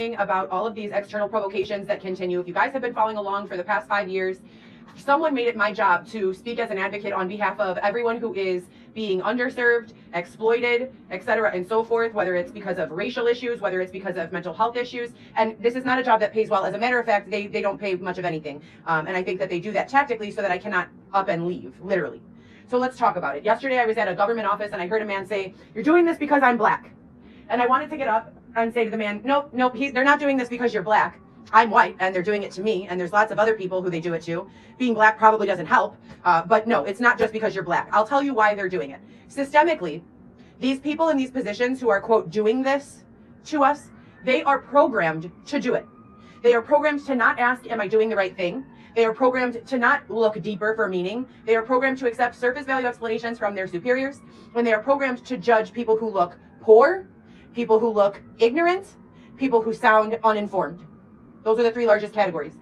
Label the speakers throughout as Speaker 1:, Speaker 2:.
Speaker 1: about all of these external provocations that continue. If you guys have been following along for the past 5 years, someone made it my job to speak as an advocate on behalf of everyone who is being underserved, exploited, etc. and so forth, whether it's because of racial issues, whether it's because of mental health issues. And this is not a job that pays well. As a matter of fact, they don't pay much of anything. And I think that they do that tactically so that I cannot up and leave, literally. So let's talk about it. Yesterday I was at a government office and I heard a man say, "You're doing this because I'm black." And I wanted to get up and say to the man, nope, they're not doing this because you're black. I'm white and they're doing it to me, and there's lots of other people who they do it to. Being black probably doesn't help, but no, it's not just because you're black. I'll tell you why they're doing it. Systemically, these people in these positions who are, quote, doing this to us, they are programmed to do it. They are programmed to not ask, am I doing the right thing? They are programmed to not look deeper for meaning. They are programmed to accept surface value explanations from their superiors, and they are programmed to judge people who look poor, people who look ignorant, people who sound uninformed. Those are the three largest categories.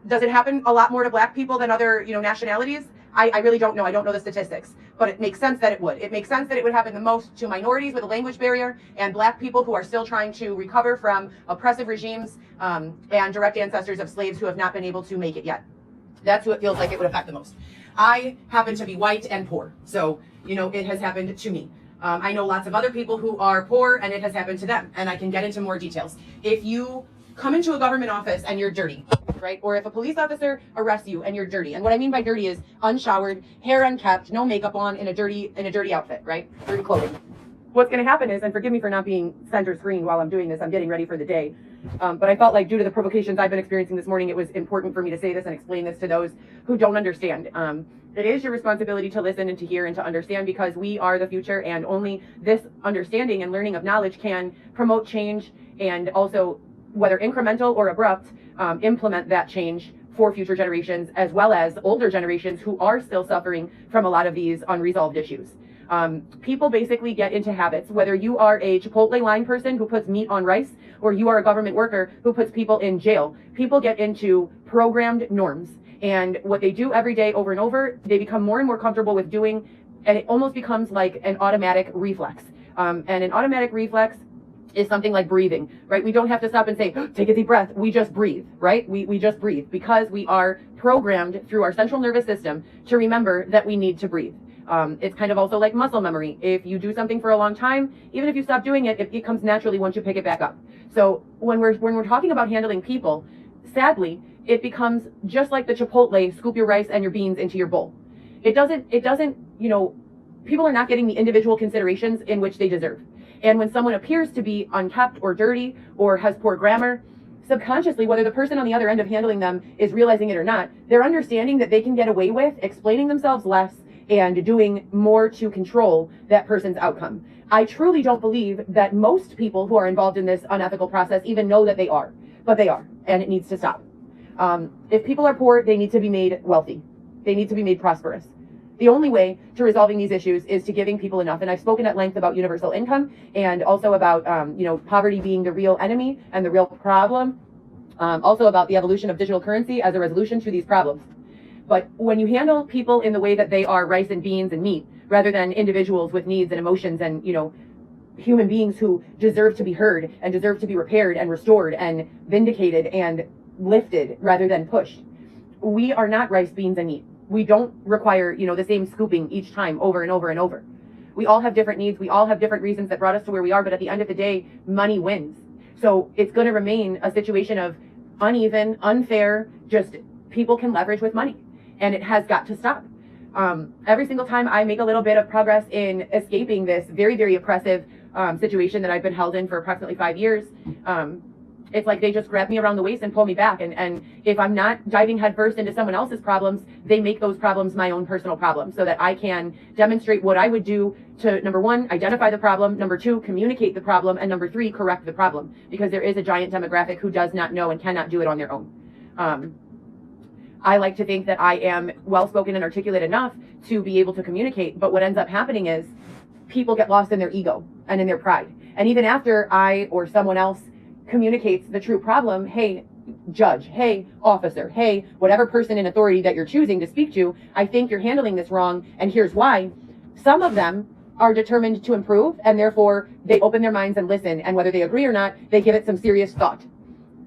Speaker 1: Does it happen a lot more to black people than other, nationalities? I really don't know. I don't know the statistics, but it makes sense that it would. It makes sense that it would happen the most to minorities with a language barrier and black people who are still trying to recover from oppressive regimes and direct ancestors of slaves who have not been able to make it yet. That's who it feels like it would affect the most. I happen to be white and poor, so, it has happened to me. I know lots of other people who are poor and it has happened to them, and I can get into more details. If you come into a government office and you're dirty, right? Or if a police officer arrests you and you're dirty. And what I mean by dirty is unshowered, hair unkept, no makeup on, in a dirty outfit, right? Dirty clothing. What's going to happen is, and forgive me for not being center screen while I'm doing this, I'm getting ready for the day. But I felt like due to the provocations I've been experiencing this morning, it was important for me to say this and explain this to those who don't understand. It is your responsibility to listen and to hear and to understand, because we are the future, and only this understanding and learning of knowledge can promote change and also, whether incremental or abrupt, implement that change for future generations, as well as older generations who are still suffering from a lot of these unresolved issues. People basically get into habits, whether you are a Chipotle line person who puts meat on rice, or you are a government worker who puts people in jail. People get into programmed norms, and what they do every day over and over, they become more and more comfortable with doing, and it almost becomes like an automatic reflex. And an automatic reflex is something like breathing, right? We don't have to stop and say, take a deep breath. We just breathe, right? We just breathe because we are programmed through our central nervous system to remember that we need to breathe. It's kind of also like muscle memory. If you do something for a long time, even if you stop doing it, it comes naturally once you pick it back up. So when we're talking about handling people, sadly, it becomes just like the Chipotle, scoop your rice and your beans into your bowl. It doesn't, people are not getting the individual considerations in which they deserve. And when someone appears to be unkept or dirty or has poor grammar, subconsciously, whether the person on the other end of handling them is realizing it or not, they're understanding that they can get away with explaining themselves less and doing more to control that person's outcome. I truly don't believe that most people who are involved in this unethical process even know that they are, but they are, and it needs to stop. If people are poor, they need to be made wealthy. They need to be made prosperous. The only way to resolving these issues is to giving people enough. And I've spoken at length about universal income and also about, poverty being the real enemy and the real problem. Also about the evolution of digital currency as a resolution to these problems. But when you handle people in the way that they are rice and beans and meat, rather than individuals with needs and emotions and, human beings who deserve to be heard and deserve to be repaired and restored and vindicated and lifted rather than pushed, we are not rice, beans, and meat. We don't require, the same scooping each time over and over and over. We all have different needs. We all have different reasons that brought us to where we are. But at the end of the day, money wins. So it's going to remain a situation of uneven, unfair, just people can leverage with money. And it has got to stop. Every single time I make a little bit of progress in escaping this very, very oppressive situation that I've been held in for approximately 5 years, it's like they just grab me around the waist and pull me back. And if I'm not diving headfirst into someone else's problems, they make those problems my own personal problems so that I can demonstrate what I would do to, number one, identify the problem, number two, communicate the problem, and number three, correct the problem. Because there is a giant demographic who does not know and cannot do it on their own. I like to think that I am well-spoken and articulate enough to be able to communicate, but what ends up happening is people get lost in their ego and in their pride. And even after I or someone else communicates the true problem, hey, judge, hey, officer, hey, whatever person in authority that you're choosing to speak to, I think you're handling this wrong, and here's why. Some of them are determined to improve, and therefore they open their minds and listen, and whether they agree or not, they give it some serious thought.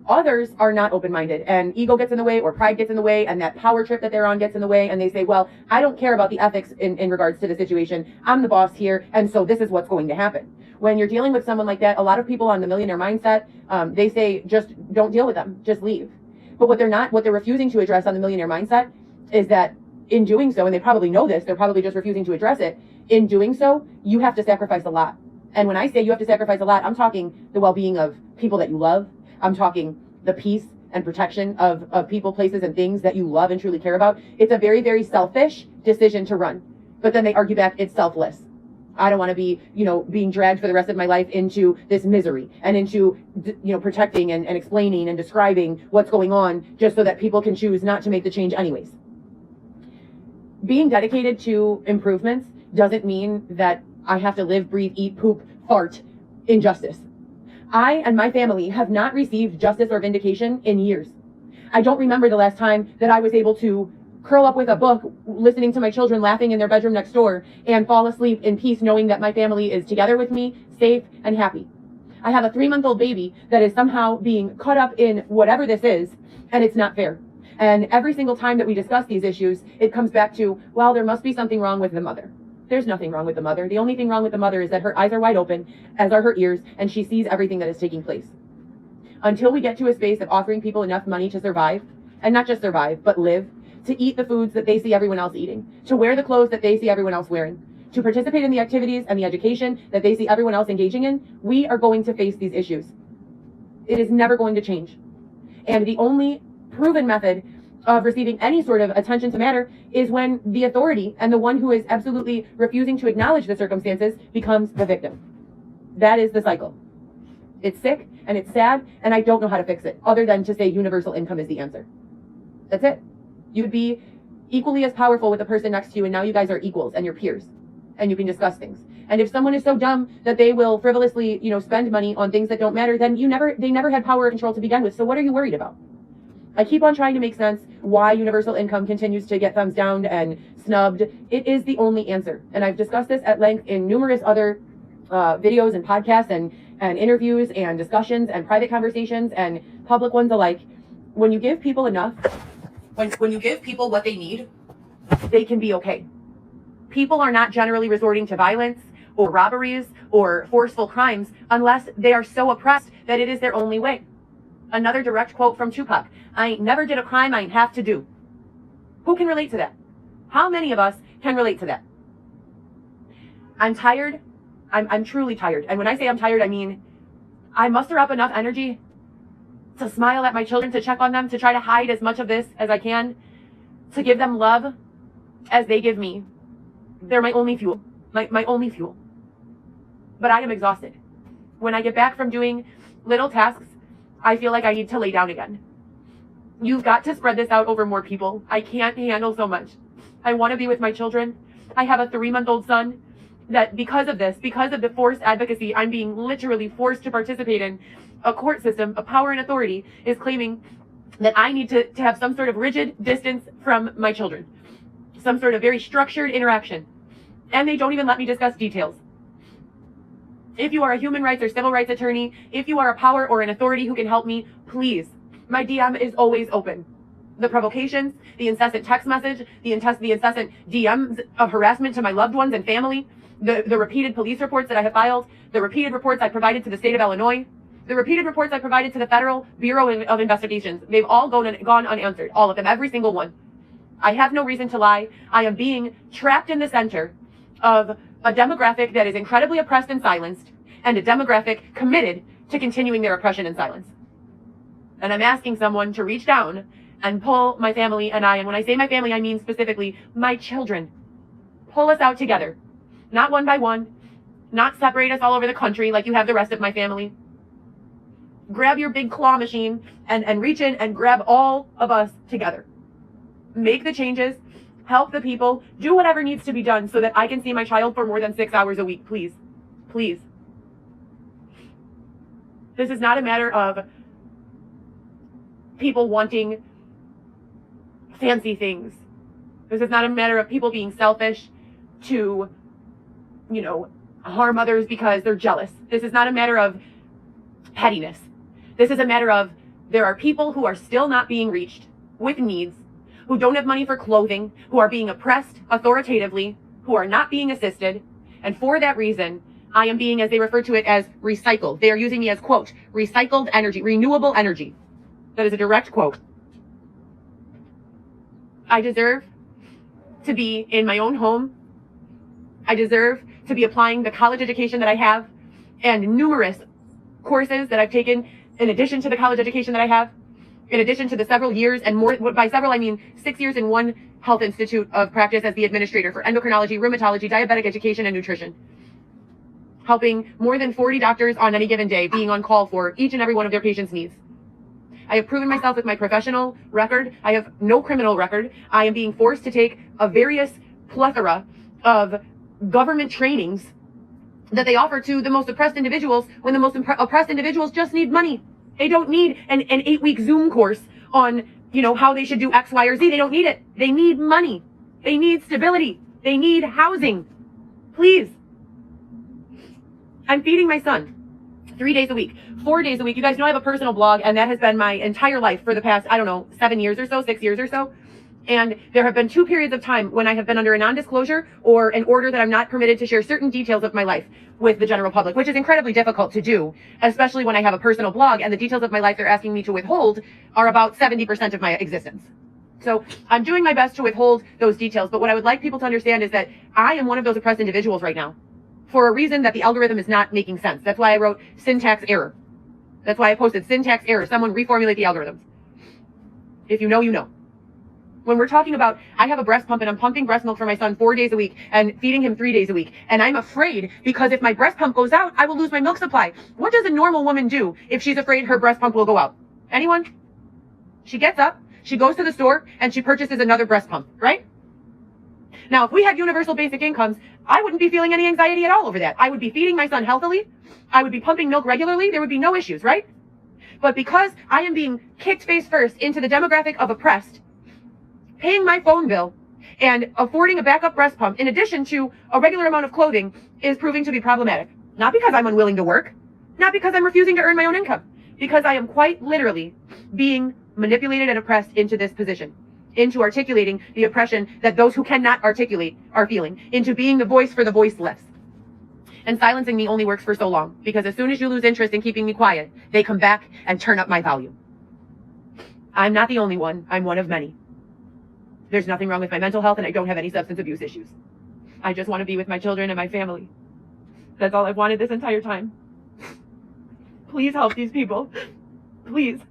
Speaker 1: Others are not open-minded, and ego gets in the way, or pride gets in the way, and that power trip that they're on gets in the way, and they say, well, I don't care about the ethics in regards to the situation. I'm the boss here, and so this is what's going to happen. When you're dealing with someone like that, a lot of people on the millionaire mindset, they say, just don't deal with them, just leave. But what they're refusing to address on the millionaire mindset is that in doing so, and they probably know this, they're probably just refusing to address it, in doing so, you have to sacrifice a lot. And when I say you have to sacrifice a lot, I'm talking the well-being of people that you love. I'm talking the peace and protection of people, places, and things that you love and truly care about. It's a very, very selfish decision to run. But then they argue back, it's selfless. I don't want to be, being dragged for the rest of my life into this misery and into, protecting and explaining and describing what's going on just so that people can choose not to make the change anyways. Being dedicated to improvements doesn't mean that I have to live, breathe, eat, poop, fart injustice. I and my family have not received justice or vindication in years. I don't remember the last time that I was able to curl up with a book, listening to my children laughing in their bedroom next door, and fall asleep in peace knowing that my family is together with me, safe and happy. I have a 3-month-old baby that is somehow being caught up in whatever this is, and it's not fair. And every single time that we discuss these issues, it comes back to, well, there must be something wrong with the mother. There's nothing wrong with the mother. The only thing wrong with the mother is that her eyes are wide open, as are her ears, and she sees everything that is taking place. Until we get to a space of offering people enough money to survive, and not just survive, but live, to eat the foods that they see everyone else eating, to wear the clothes that they see everyone else wearing, to participate in the activities and the education that they see everyone else engaging in, we are going to face these issues. It is never going to change. And the only proven method of receiving any sort of attention to matter is when the authority and the one who is absolutely refusing to acknowledge the circumstances becomes the victim. That is the cycle. It's sick and it's sad, and I don't know how to fix it other than to say universal income is the answer. That's it. You'd be equally as powerful with the person next to you, and now you guys are equals and you're peers and you can discuss things. And if someone is so dumb that they will frivolously, spend money on things that don't matter, then they never had power or control to begin with. So what are you worried about? I keep on trying to make sense why universal income continues to get thumbs down and snubbed. It is the only answer. And I've discussed this at length in numerous other videos and podcasts and interviews and discussions and private conversations and public ones alike. When you give people enough, when you give people what they need, they can be okay. People are not generally resorting to violence or robberies or forceful crimes unless they are so oppressed that it is their only way. Another direct quote from Tupac: I ain't never did a crime I ain't have to do. Who can relate to that? How many of us can relate to that? I'm tired. I'm truly tired. And when I say I'm tired, I mean I muster up enough energy to smile at my children, to check on them, to try to hide as much of this as I can, to give them love as they give me. They're my only fuel. My only fuel. But I am exhausted. When I get back from doing little tasks, I feel like I need to lay down again. You've got to spread this out over more people. I can't handle so much. I want to be with my children. I have a 3-month-old son that because of the forced advocacy, I'm being literally forced to participate in. A court system, a power and authority is claiming that I need to have some sort of rigid distance from my children. Some sort of very structured interaction. And they don't even let me discuss details. If you are a human rights or civil rights attorney, if you are a power or an authority who can help me, please, my DM is always open. The provocations, the incessant text message, the incessant DMs of harassment to my loved ones and family, the repeated police reports that I have filed, the repeated reports I provided to the state of Illinois, the repeated reports I provided to the Federal Bureau of Investigations, they've all gone unanswered, all of them, every single one. I have no reason to lie. I am being trapped in the center of a demographic that is incredibly oppressed and silenced, and a demographic committed to continuing their oppression and silence. And I'm asking someone to reach down and pull my family and I, and when I say my family, I mean specifically my children, pull us out together. Not one by one, not separate us all over the country like you have the rest of my family. Grab your big claw machine and reach in and grab all of us together. Make the changes, help the people, do whatever needs to be done so that I can see my child for more than 6 hours a week, please. Please. This is not a matter of people wanting fancy things. This is not a matter of people being selfish to, harm others because they're jealous. This is not a matter of pettiness. This is a matter of There are people who are still not being reached with needs, who don't have money for clothing, who are being oppressed authoritatively, who are not being assisted. And for that reason, I am being, as they refer to it, as recycled. They are using me as, quote, recycled energy, renewable energy. That is a direct quote. I deserve to be in my own home. I deserve to be applying the college education that I have and numerous courses that I've taken in addition to the college education that I have, in addition to the several years, and more, by several I mean 6 years in one health institute of practice as the administrator for endocrinology, rheumatology, diabetic education, and nutrition, helping more than 40 doctors on any given day, being on call for each and every one of their patients' needs. I have proven myself with my professional record. I have no criminal record. I am being forced to take a various plethora of government trainings that they offer to the most oppressed individuals, when the most oppressed individuals just need money. They don't need an 8-week Zoom course on, how they should do X, Y, or Z. They don't need it. They need money. They need stability. They need housing. Please. I'm feeding my son 3 days a week, 4 days a week. You guys know I have a personal blog, and that has been my entire life for the past, 7 years or so, 6 years or so. And there have been 2 periods of time when I have been under a non-disclosure or an order that I'm not permitted to share certain details of my life with the general public, which is incredibly difficult to do, especially when I have a personal blog and the details of my life they're asking me to withhold are about 70% of my existence. So I'm doing my best to withhold those details. But what I would like people to understand is that I am one of those oppressed individuals right now for a reason that the algorithm is not making sense. That's why I wrote syntax error. That's why I posted syntax error. Someone reformulate the algorithms. If you know, you know. When we're talking about, I have a breast pump and I'm pumping breast milk for my son 4 days a week and feeding him 3 days a week. And I'm afraid because if my breast pump goes out, I will lose my milk supply. What does a normal woman do if she's afraid her breast pump will go out? Anyone? She gets up, she goes to the store, and she purchases another breast pump, right? Now, if we had universal basic incomes, I wouldn't be feeling any anxiety at all over that. I would be feeding my son healthily. I would be pumping milk regularly. There would be no issues, right? But because I am being kicked face first into the demographic of oppressed, paying my phone bill and affording a backup breast pump in addition to a regular amount of clothing is proving to be problematic. Not because I'm unwilling to work, not because I'm refusing to earn my own income, because I am quite literally being manipulated and oppressed into this position, into articulating the oppression that those who cannot articulate are feeling, into being the voice for the voiceless. And silencing me only works for so long, because as soon as you lose interest in keeping me quiet, they come back and turn up my volume. I'm not the only one. I'm one of many. There's nothing wrong with my mental health, and I don't have any substance abuse issues. I just want to be with my children and my family. That's all I've wanted this entire time. Please help these people. Please.